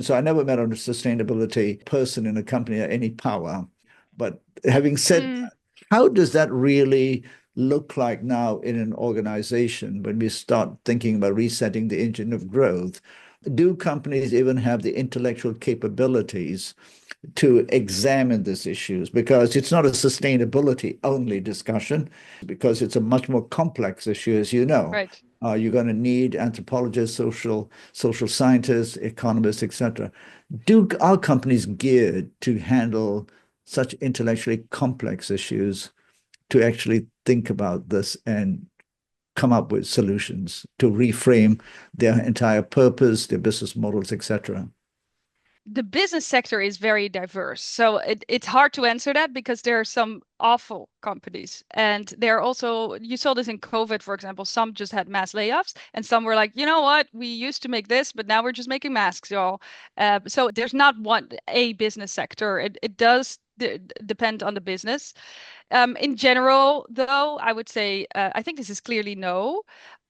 So I never met a sustainability person in a company at any power. But having said Mm. that, how does that really look like now in an organization when we start thinking about resetting the engine of growth? Do companies even have the intellectual capabilities to examine these issues? Because it's not a sustainability only discussion, because it's a much more complex issue, as you know. Right. You're going to need anthropologists, social scientists, economists, etc. Do Are companies geared to handle such intellectually complex issues, to actually think about this and come up with solutions to reframe their entire purpose, their business models, etc.? The business sector is very diverse. So it's hard to answer that because there are some awful companies. And there are also, you saw this in COVID, for example, some just had mass layoffs and some were like, you know what, we used to make this, but now we're just making masks, y'all. So there's not a business sector. It does depend on the business. In general, though, I would say I think this is clearly no,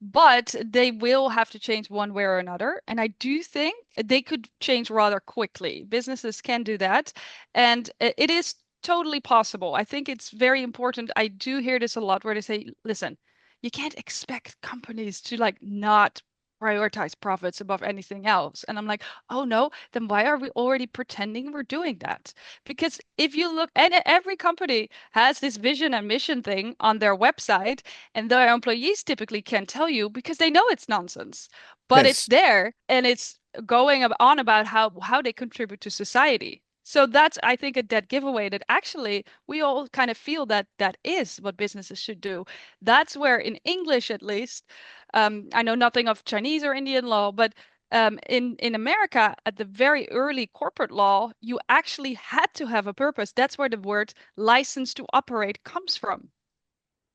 but they will have to change one way or another. And I do think they could change rather quickly. Businesses can do that. And it is totally possible. I think it's very important. I do hear this a lot where they say, listen, you can't expect companies to like not prioritize profits above anything else. And I'm like, oh no, then why are we already pretending we're doing that? Because if you look, and every company has this vision and mission thing on their website, and their employees typically can't tell you because they know it's nonsense, but it's Yes. there and it's going on about how they contribute to society. So that's, I think, a dead giveaway that actually we all kind of feel that that is what businesses should do. That's where, in English at least, I know nothing of Chinese or Indian law, but in America, at the very early corporate law, you actually had to have a purpose. That's where the word license to operate comes from.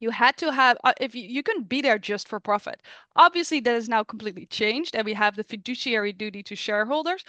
You had to have, if you couldn't be there just for profit. Obviously, that has now completely changed, and we have the fiduciary duty to shareholders,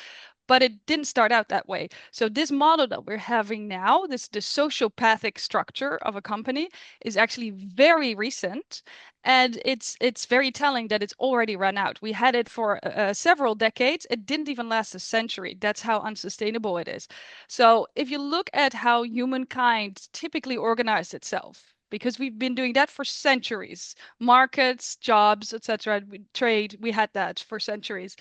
but it didn't start out that way. So this model that we're having now, the sociopathic structure of a company, is actually very recent, and it's very telling that it's already run out. We had it for several decades. It didn't even last a century. That's how unsustainable it is. So if you look at how humankind typically organized itself, because we've been doing that for centuries, markets, jobs, etc., trade, we had that for centuries.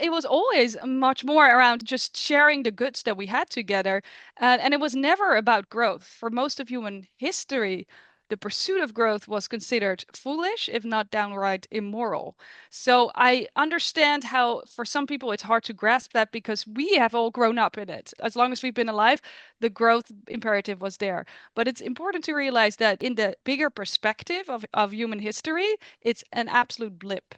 It was always much more around just sharing the goods that we had together. And it was never about growth. For most of human history, the pursuit of growth was considered foolish, if not downright immoral. So I understand how, for some people, it's hard to grasp that because we have all grown up in it. As long as we've been alive, the growth imperative was there. But it's important to realize that in the bigger perspective of human history, it's an absolute blip.